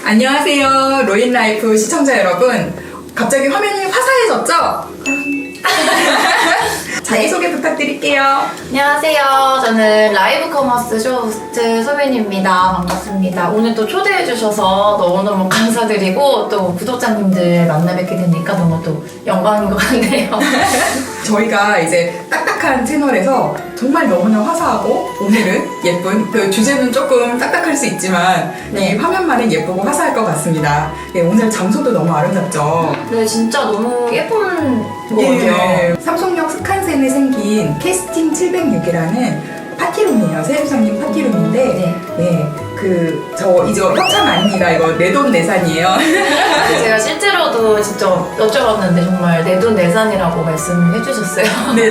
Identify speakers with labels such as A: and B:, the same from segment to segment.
A: 안녕하세요. 로인라이프 시청자 여러분. 갑자기 화면이 화사해졌죠? 자기소개 부탁드릴게요.
B: 안녕하세요. 저는 라이브 커머스 쇼호스트 소민입니다. 반갑습니다. 오늘 또 초대해주셔서 너무너무 감사드리고 또 구독자님들 만나 뵙게 되니까 너무 또 영광인 것 같네요.
A: 저희가 이제 딱딱한 채널에서 정말 너무나 화사하고 오늘은 예쁜, 그 주제는 조금 딱딱할 수 있지만 이 화면만은 예쁘고 화사할 것 같습니다. 네, 오늘 장소도 너무 아름답죠?
B: 네, 진짜 너무 예쁜 것 같아요.
A: 삼성역 스칸센에 생긴 캐스팅 706이라는 파티룸이에요. 세유성님 파티룸인데 저 이제 협찬 아닙니다. 이거 내돈내산이에요.
B: 제가 실제로도 직접 여쭤봤는데 정말 내돈내산이라고 말씀해 주셨어요.
A: 네네.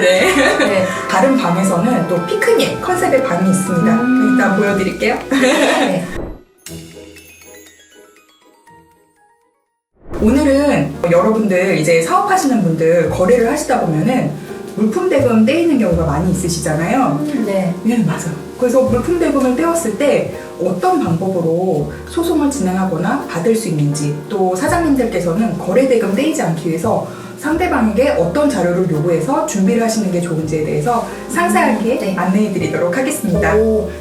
B: 네.
A: 다른 방에서는 또 피크닉 컨셉의 방이 있습니다. 일단 보여드릴게요.
B: 네.
A: 오늘은 여러분들 이제 사업하시는 분들 거래를 하시다 보면은 물품 대금 떼이는 경우가 많이 있으시잖아요.
B: 네.
A: 네, 맞아요. 그래서 물품 대금을 떼었을 때 어떤 방법으로 소송을 진행하거나 받을 수 있는지, 또 사장님들께서는 거래 대금 떼이지 않기 위해서 상대방에게 어떤 자료를 요구해서 준비를 하시는 게 좋은지에 대해서 상세하게 안내해 드리도록 하겠습니다.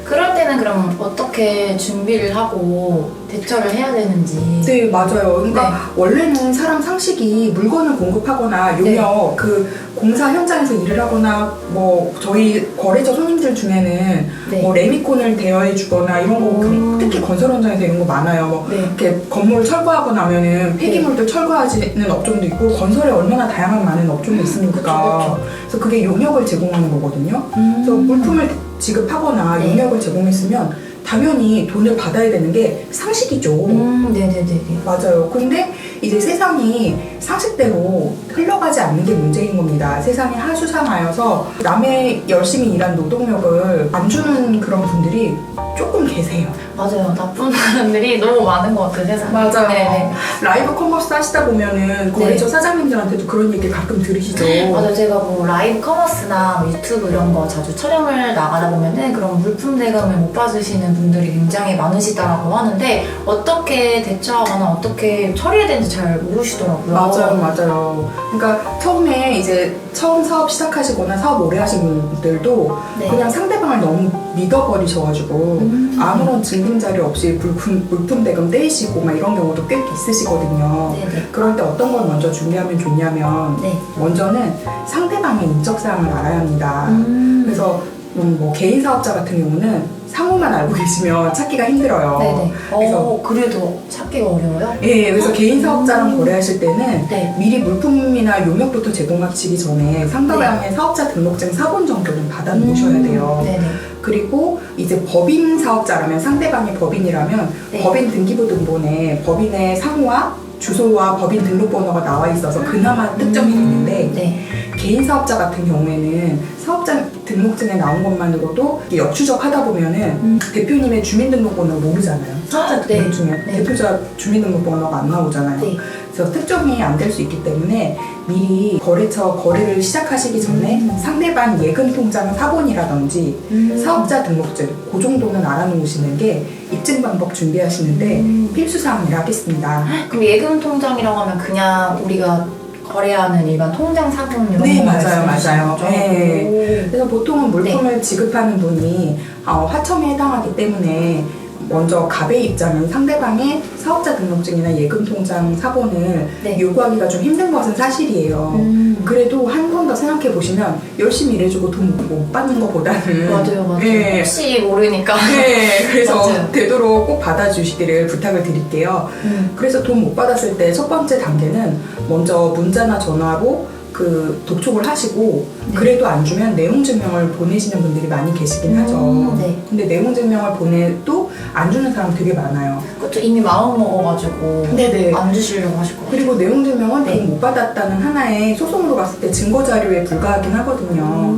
B: 그럴 때는 그럼 어떻게 준비를 하고 대처를 해야 되는지.
A: 네, 맞아요. 그러니까 원래는 사람 상식이 물건을 공급하거나 용역 그 공사 현장에서 일을 하거나 뭐 저희 거래처 손님들 중에는 뭐 레미콘을 대여해 주거나 이런 거 특히 건설 현장에서 이런 거 많아요. 뭐 이렇게 건물을 철거하고 나면은 폐기물들 철거하시는 업종도 있고 건설에 얼마나 다양한 많은 업종이 있습니까? 그래서 그게 용역을 제공하는 거거든요. 그래서 물품을 지급하거나 용역을 제공했으면 당연히 돈을 받아야 되는 게 상식이죠.
B: 네네네.
A: 맞아요. 근데 이제 세상이 상식대로 흘러가지 않는 게 문제인 겁니다. 세상이 하수상하여서 남의 열심히 일한 노동력을 안 주는 그런 분들이 조금 계세요.
B: 맞아요. 나쁜 사람들이 너무 많은 것 같아요, 세상에.
A: 맞아요.
B: 네네.
A: 라이브 커머스 하시다 보면은 거래처 사장님들한테도 그런 얘기 가끔 들으시죠.
B: 맞아요. 제가 뭐 라이브 커머스나 뭐 유튜브 이런 거 자주 촬영을 나가다 보면은 그런 물품 대금을 못 받으시는 분들이 굉장히 많으시다라고 하는데 어떻게 대처하거나 어떻게 처리해야 되는지 잘 모르시더라고요.
A: 맞아요. 그러니까 처음에 이제 처음 사업 시작하시거나 사업 오래 하신 분들도 그냥 상대방을 너무 믿어버리셔가지고 아무런 증빙 자료 없이 물품 대금 떼이시고 막 이런 경우도 꽤 있으시거든요. 그럴 때 어떤 걸 먼저 준비하면 좋냐면 먼저는 상대방의 인적사항을 알아야 합니다. 그래서 뭐 개인 사업자 같은 경우는 상호만 알고 계시면 찾기가 힘들어요.
B: 그래서 그래도 찾기가 어려워요?
A: 네, 그래서 개인 사업자랑 거래하실 때는 미리 물품이나 용역부터 제공하시기 전에 상대방의 사업자 등록증 4번 정도는 받아 놓으셔야 돼요. 그리고 이제 법인 사업자라면 상대방이 법인이라면 법인 등기부 등본에 법인의 상호와 주소와 법인 등록번호가 나와 있어서 그나마 특정이 되는데 개인 사업자 같은 경우에는 사업자 등록증에 나온 것만으로도 역추적하다 보면은 대표님의 주민등록번호를 모르잖아요. 사업자 등록증에 대표자 주민등록번호가 안 나오잖아요. 그래서 특정이 안 될 수 있기 때문에 미리 거래처 거래를 시작하시기 전에 상대방 예금 통장 사본이라든지 사업자 등록증 그 정도는 알아놓으시는 게 입증 방법 준비하시는데 필수사항이라 하겠습니다.
B: 그럼 예금 통장이라고 하면 그냥 우리가 거래하는 일반 통장 사본 이런 거
A: 맞아요. 그래서 보통은 물품을 지급하는 분이 화청에 해당하기 때문에 먼저 갑의 입장은 상대방의 사업자 등록증이나 예금 통장 사본을 요구하기가 좀 힘든 것은 사실이에요. 그래도 한 번 더 생각해 보시면 열심히 일해주고 돈 못 받는 것보다는
B: 맞아요. 혹시 모르니까.
A: 그래서
B: 맞아요.
A: 되도록 꼭 받아주시기를 부탁을 드릴게요. 그래서 돈 못 받았을 때 첫 번째 단계는 먼저 문자나 전화로 그 독촉을 하시고 그래도 안 주면 내용 증명을 보내시는 분들이 많이 계시긴 하죠. 근데 내용 증명을 보내도 안 주는 사람 되게 많아요.
B: 그렇죠. 이미 마음 먹어가지고 안 주시려고 하실 것 같아요.
A: 그리고 내용 증명은 돈 못 받았다는 하나의 소송으로 봤을 때 증거 자료에 불과하긴 하거든요.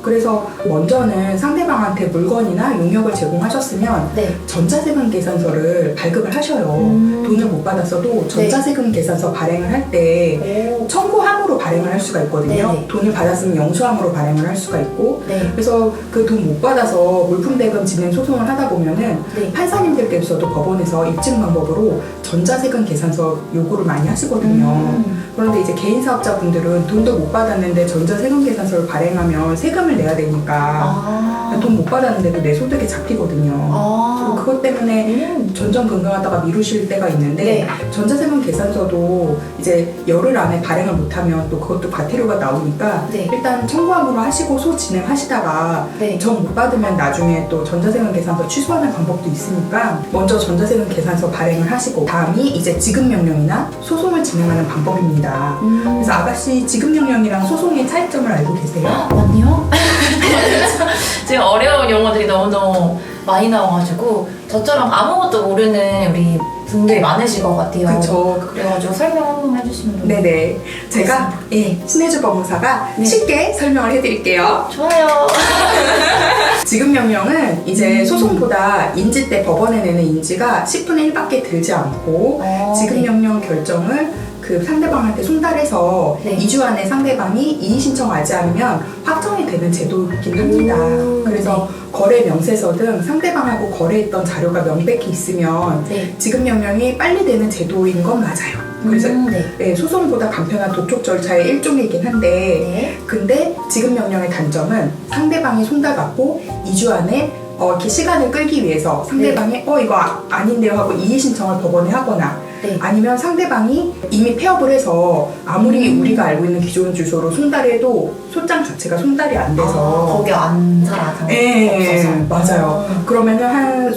A: 그래서 먼저는 상대방한테 물건이나 용역을 제공하셨으면 전자세금 계산서를 발급을 하셔요. 돈을 못 받았어도 전자세금 계산서 발행을 할 때 청구함으로 발행을 할 수가 있거든요. 돈을 받았으면 영수함으로 발행을 할 수가 있고 그래서 그 돈 못 받아서 물품 대금 진행 소송을 하다 보면은
B: 네.
A: 판사님들께서도 법원에서 입증 방법으로 전자세금 계산서 요구를 많이 하시거든요. 그런데 이제 개인 사업자분들은 돈도 못 받았는데 전자세금 계산서를 발행하면 세금을 내야 되니까 돈 못 받았는데도 내 소득이 잡히거든요. 그리고 그것 때문에 전전긍긍하다가 미루실 때가 있는데
B: 네.
A: 전자세금 계산서도 이제 열흘 안에 발행을 못하면 또 그것도 과태료가 나오니까
B: 네.
A: 일단 청구함으로 하시고 소 진행하시다가
B: 네.
A: 정 못 받으면 나중에 또 전자세금 계산서 취소하는 방법도 있으니까 먼저 전자세금 계산서 발행을 하시고 다음이 이제 지급명령이나 소송을 진행하는 방법입니다. 그래서 아가씨 지급명령이랑 소송의 차이점을 알고 계세요?
B: 아니요. 지금 어려운 용어들이 너무너무 많이 나와가지고 저처럼 아무것도 모르는 우리 분들이 많으실 것 같아요.
A: 그쵸.
B: 그래가지고 설명 한 번만 해주시면 너무
A: 네네. 제가 신혜주 법무사가
B: 네.
A: 쉽게 설명을 해드릴게요.
B: 좋아요.
A: 지급명령은 이제 소송보다 인지 때 법원에 내는 인지가 10분의 1밖에 들지 않고 지급명령 결정을 그 상대방한테 송달해서
B: 네.
A: 2주 안에 상대방이 이의 신청하지 않으면 확정이 되는 제도이긴 합니다. 그래서 거래 명세서 등 상대방하고 거래했던 자료가 명백히 있으면
B: 네.
A: 지급명령이 빨리 되는 제도인 건 맞아요. 그래서 네, 소송보다 간편한 도촉 절차의 일종이긴 한데
B: 네.
A: 근데 지급명령의 단점은 상대방이 송달받고 2주 안에 이렇게 시간을 끌기 위해서 상대방이 이거 아닌데요 하고 이의 신청을 법원에 하거나
B: 네.
A: 아니면 상대방이 이미 폐업을 해서 아무리 우리가 알고 있는 기존 주소로 송달해도 소장 자체가 송달이 안 돼서
B: 거기 안 살아.
A: 네, 맞아요. 그러면은 한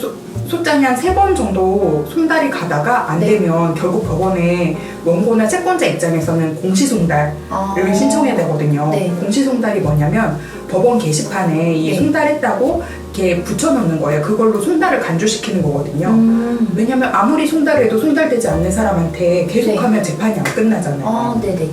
A: 소장이 한 3번 정도 송달이 가다가 안 되면 결국 법원에 원고나 채권자 입장에서는 공시송달을 신청해야 되거든요.
B: 네.
A: 공시송달이 뭐냐면 법원 게시판에 이 송달했다고 이렇게 붙여놓는 거예요. 그걸로 송달을 간주시키는 거거든요. 왜냐면 아무리 송달해도 송달되지 않는 사람한테 계속하면 재판이 안 끝나잖아요.
B: 네네.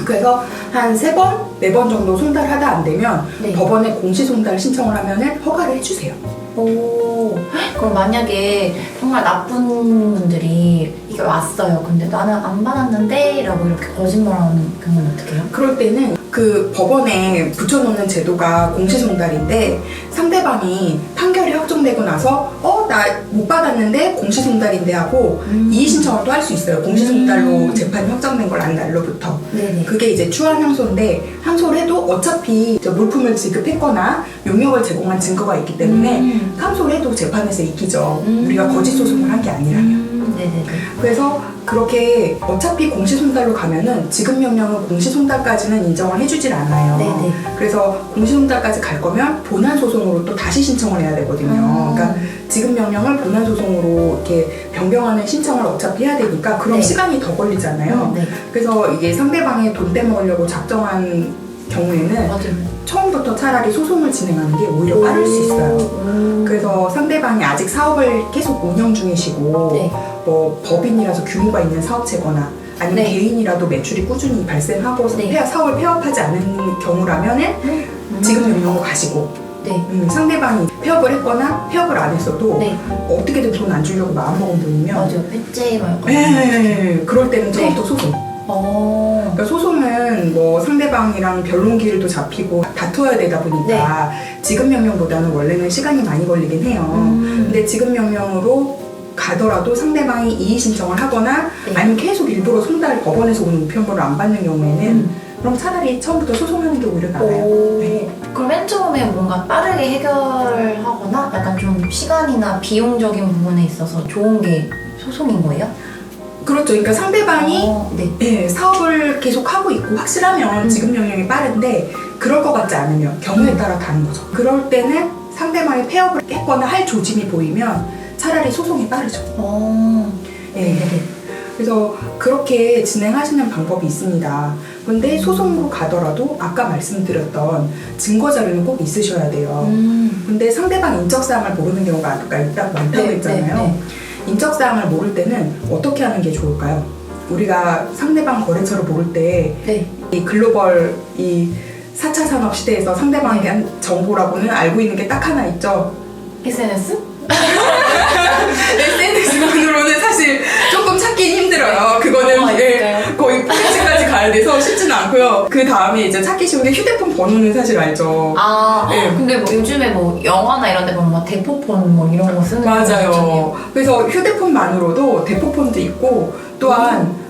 A: 그래서 한 3번, 4번 정도 송달하다 안 되면 법원에 공시송달 신청을 하면은 허가를 해주세요.
B: 그럼 만약에 정말 나쁜 분들이 이게 왔어요. 근데 나는 안 받았는데 라고 이렇게 거짓말하는 경우는 어떻게 해요?
A: 그럴 때는 그 법원에 붙여놓는 제도가 공시송달인데 상대방이 판결이 확정되고 나서 나 못 받았는데 공시송달인데 하고 이의 신청을 또 할 수 있어요. 공시송달로 재판이 확정된 걸 안 날로부터.
B: 네네.
A: 그게 이제 추한 항소인데 항소를 해도 어차피 물품을 지급했거나 용역을 제공한 증거가 있기 때문에 항소를 해도 재판에서 이기죠. 우리가 거짓 소송을 한 게 아니라면.
B: 네네네.
A: 그래서 그렇게 어차피 공시송달로 가면은 지급명령은 공시송달까지는 인정을 해주질 않아요.
B: 네네.
A: 그래서 공시송달까지 갈 거면 본안소송으로 또 다시 신청을 해야 되거든요. 그러니까 지급명령을 본안소송으로 이렇게 변경하는 신청을 어차피 해야 되니까 그럼 시간이 더 걸리잖아요. 그래서 이게 상대방의 돈 떼먹으려고 작정한 경우에는 처음부터 차라리 소송을 진행하는 게 오히려 빠를 수 있어요. 그래서 상대방이 아직 사업을 계속 운영 중이시고 뭐 법인이라서 규모가 있는 사업체거나 아니면 개인이라도 매출이 꾸준히 발생하고 사업을 폐업하지 않은 경우라면은 지급명령으로 가시고 상대방이 폐업을 했거나 폐업을 안 했어도 어떻게든 돈 안 주려고 마음먹은 분이면
B: 맞아요. 폐째 막
A: 그럴 때는 처음부터 소송. 그러니까 소송은 뭐 상대방이랑 변론기일도 잡히고 다투어야 되다 보니까 지급명령보다는 원래는 시간이 많이 걸리긴 해요. 근데 지급명령으로 가더라도 상대방이 이의 신청을 하거나 아니면 계속 일부러 송달 법원에서 오는 우편물을 안 받는 경우에는 그럼 차라리 처음부터 소송하는 게 오히려 나아요.
B: 그럼 맨 처음에 뭔가 빠르게 해결하거나 약간 좀 시간이나 비용적인 부분에 있어서 좋은 게 소송인 거예요?
A: 그렇죠. 그러니까 상대방이 사업을 계속 하고 있고 확실하면 지급명령이 빠른데 그럴 것 같지 않으면 경우에 따라 다른 거죠. 그럴 때는 상대방이 폐업을 했거나 할 조짐이 보이면 차라리 소송이 빠르죠. 그래서 그렇게 진행하시는 방법이 있습니다. 근데 소송으로 가더라도 아까 말씀드렸던 증거 자료는 꼭 있으셔야 돼요. 근데 상대방 인적사항을 모르는 경우가 아까 있다고 많다고 했잖아요. 인적사항을 모를 때는 어떻게 하는 게 좋을까요? 우리가 상대방 거래처를 모를 때 이 글로벌 이 4차 산업 시대에서 상대방에 대한 정보라고는 알고 있는 게 딱 하나 있죠.
B: SNS?
A: SNS만으로는 사실 조금 찾긴 힘들어요. 그거는 거의 포렌식까지 가야 돼서 쉽지는 않고요. 있고요. 그 다음에 이제 찾기 쉬운 게 휴대폰 번호는 사실 알죠.
B: 네. 근데 뭐 요즘에 뭐 영화나 이런 데 보면 뭐 대포폰 뭐 이런 거 쓰는 거
A: 맞아요. 그래서 휴대폰만으로도 대포폰도 있고 또한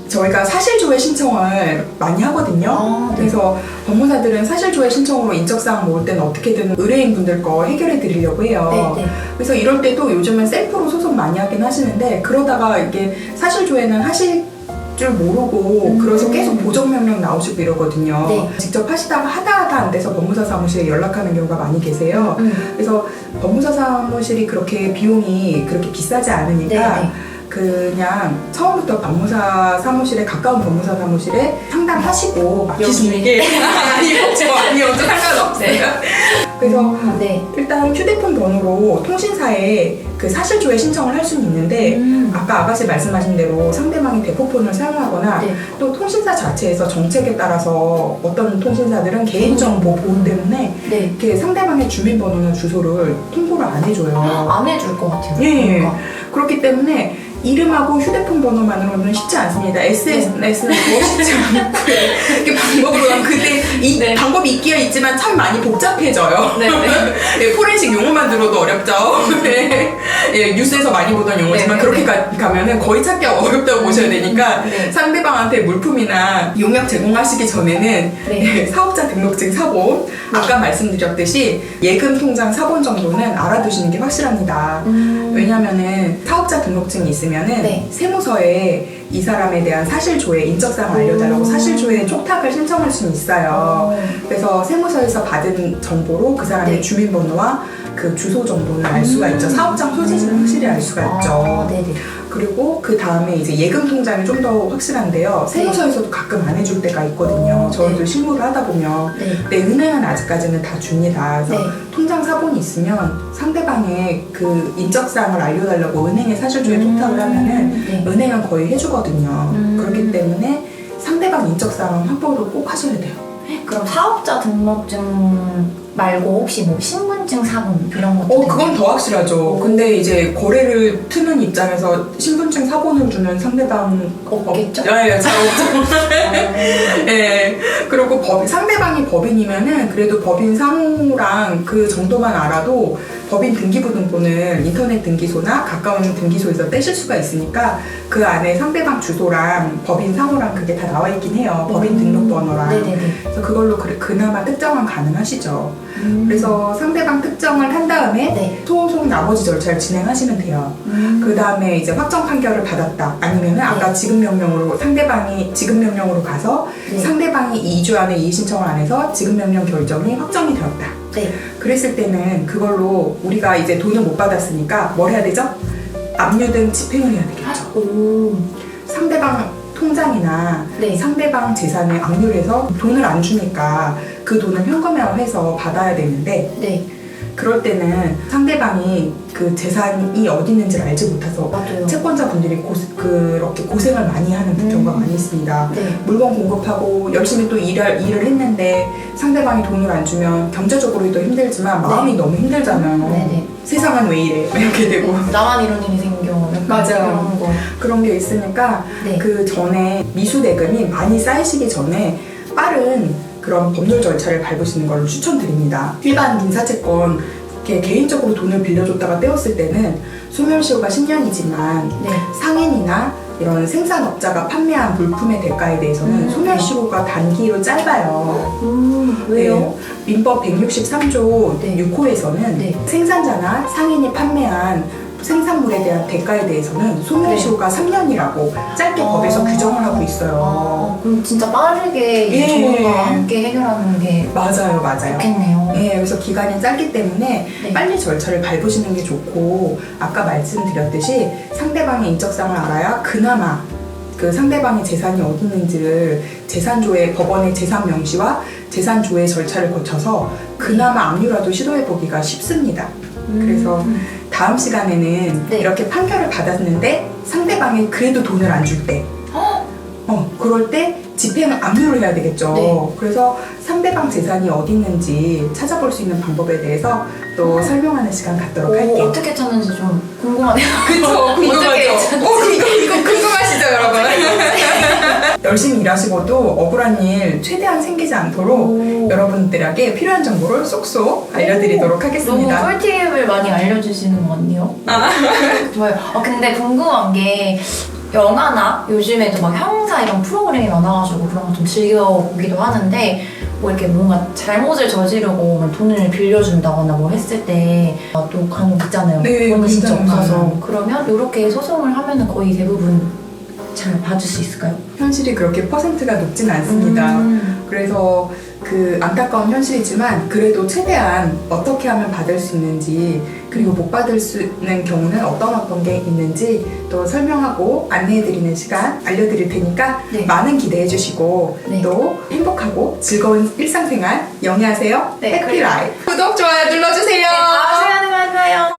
A: 저희가 사실조회 신청을 많이 하거든요.
B: 네.
A: 그래서 법무사들은 사실조회 신청으로 인적사항 모을 때는 어떻게든 의뢰인분들 거 해결해 드리려고 해요.
B: 네.
A: 그래서 이럴 때도 요즘은 셀프로 소송 많이 하긴 하시는데 그러다가 이게 사실조회는 하실 줄 모르고 그래서 계속 보정명령 나오시고 이러거든요.
B: 네.
A: 직접 하시다가 하다 안 돼서 법무사 사무실에 연락하는 경우가 많이 계세요. 그래서 법무사 사무실이 그렇게 비용이 그렇게 비싸지 않으니까
B: 네.
A: 그냥 처음부터 법무사 사무실에 가까운 법무사 사무실에 상담하시고 맡기시는 게 아니요 상관없어요. 그래서 일단 휴대폰 번호로 통신사에 그 사실조회 신청을 할 수는 있는데 아까 아가씨 말씀하신 대로 상대방이 대포폰을 사용하거나 또 통신사 자체에서 정책에 따라서 어떤 통신사들은 개인정보 보호 때문에 이렇게 상대방의 주민번호나 주소를 통보를 안 해줘요.
B: 안 해줄 것 같아요.
A: 예. 그렇기 때문에 이름하고 휴대폰 번호만으로는 쉽지 않습니다. SNS는 더 쉽지 않고 이렇게 방법으로 근데 이 방법이 있기야 있지만 참 많이 복잡해져요. 네, 포렌식 용어만 들어도 어렵죠. 예, 뉴스에서 많이 보던 용어지만 그렇게 가면은 거의 찾기 어렵다고 보셔야 되니까 상대방한테 물품이나 용역 제공하시기 전에는 사업자 등록증 사본 아까 말씀드렸듯이 예금 통장 사본 정도는 알아두시는 게 확실합니다. 왜냐면은 사업자 등록증이 있으면은 세무서에 이 사람에 대한 사실조회, 인적사항을 알려달라고 사실조회 촉탁을 신청할 수는 있어요. 그래서 세무서에서 받은 정보로 그 사람의 주민번호와 그 주소 정보는 알 수가 있죠. 사업장 소지지는 확실히 알 수가 있죠. 그리고 그 다음에 이제 예금 통장이 좀 더 확실한데요. 세무서에서도 가끔 안 해줄 때가 있거든요. 저희도 실무를 하다 보면. 근데 은행은 아직까지는 다 줍니다. 그래서 통장 사본이 있으면 상대방의 그 인적사항을 알려달라고 은행에 사실조회 촉탁을 하면은 은행은 거의 해주거든요. 그렇기 때문에 상대방 인적사항 확보를 꼭 하셔야 돼요.
B: 그럼 사업자 등록증 말고 혹시 뭐 신분증 사본 이런 것도
A: 그건 더 확실하죠. 근데 이제 거래를 트는 입장에서 신분증 사본을 주는 상대방
B: 없겠죠?
A: 네, 잘 없죠. 네. 그리고 상대방이 법인이면은 그래도 법인 상호랑 그 정도만 알아도 법인 등기부등본을 인터넷 등기소나 가까운 등기소에서 떼실 수가 있으니까 그 안에 상대방 주소랑 법인 상호랑 그게 다 나와 있긴 해요. 법인 등록번호랑. 그래서 그걸로 그나마 특정은 가능하시죠. 그래서 상대방 특정을 한 다음에 소송 나머지 절차를 진행하시면 돼요. 그 다음에 이제 확정 판결을 받았다. 아니면은 아까 지급명령으로 상대방이 지급명령으로 가서 상대방이 2주 안에 이의 신청을 안 해서 지급명령 결정이 확정이 되었다. 그랬을 때는 그걸로 우리가 이제 돈을 못 받았으니까 뭘 해야 되죠? 압류 등 집행을 해야 되겠죠. 상대방 통장이나 상대방 재산을 압류를 해서 돈을 안 주니까 그 돈을 현금화해서 받아야 되는데 그럴 때는 상대방이 그 재산이 어디 있는지를 알지 못해서 채권자분들이 그렇게 고생을 많이 하는 경우가 많이 있습니다. 물건 공급하고 열심히 또 일을 했는데 상대방이 돈을 안 주면 경제적으로도 힘들지만 마음이 너무 힘들잖아요. 세상은 왜 이래 이렇게 되고
B: 나만 이런 일이 생겨.
A: 맞아요. 그런 게 있으니까 그 전에 미수대금이 많이 쌓이시기 전에 빠른 그런 법률 절차를 밟으시는 걸 추천드립니다. 일반 민사채권 이렇게 개인적으로 돈을 빌려줬다가 떼었을 때는 소멸시효가 10년이지만 상인이나 이런 생산업자가 판매한 물품의 대가에 대해서는 소멸시효가 단기로 짧아요.
B: 왜요?
A: 민법 163조 6호에서는 생산자나 상인이 판매한 생산물에 대한 대가에 대해서는 소멸시효가 3년이라고 짧게 법에서 규정을 하고 있어요.
B: 그럼 진짜 빠르게 이 조언과 함께 해결하는 게
A: 맞아요.
B: 좋겠네요.
A: 그래서 기간이 짧기 때문에 빨리 절차를 밟으시는 게 좋고 아까 말씀드렸듯이 상대방의 인적사항을 알아야 그나마 그 상대방의 재산이 어디 있는지를 재산조회 법원의 재산 명시와 재산조회 절차를 거쳐서 그나마 압류라도 시도해보기가 쉽습니다. 그래서 다음 시간에는 이렇게 판결을 받았는데 상대방이 그래도 돈을 안 줄 때 그럴 때 집행을 압류를 해야 되겠죠. 그래서 상대방 재산이 어디 있는지 찾아볼 수 있는 방법에 대해서 또 설명하는 시간 갖도록 할게요.
B: 어떻게 찾는지 좀 궁금하네요.
A: 그쵸, 궁금하죠. 이거 궁금하시죠, 여러분? 열심히 일하시고도 억울한 일 최대한 생기지 않도록 여러분들에게 필요한 정보를 쏙쏙 알려드리도록 하겠습니다.
B: 너무 꿀팁을 많이 알려주시는 것 같네요. 좋아요. 근데 궁금한 게 영화나 요즘에도 막 형사 이런 프로그램이 많아가지고 그런 거 좀 즐겨보기도 하는데 뭐 이렇게 뭔가 잘못을 저지르고 뭐 돈을 빌려준다거나 뭐 했을 때 또 간혹 있잖아요.
A: 네,
B: 돈이 진짜
A: 굉장히
B: 없어서.
A: 많아요.
B: 그러면 이렇게 소송을 하면은 거의 대부분 잘 봐줄 수 있을까요?
A: 현실이 그렇게 퍼센트가 높진 않습니다. 그래서 그 안타까운 현실이지만 그래도 최대한 어떻게 하면 받을 수 있는지 그리고 못 받을 수 있는 경우는 어떤 게 있는지 또 설명하고 안내해드리는 시간 알려드릴 테니까
B: 네.
A: 많은 기대해 주시고
B: 네.
A: 또 행복하고 즐거운 일상생활 영위하세요.
B: 네,
A: 해피
B: 그래요.
A: 라이프 구독, 좋아요 눌러주세요.
B: 다음 시간에 만나요.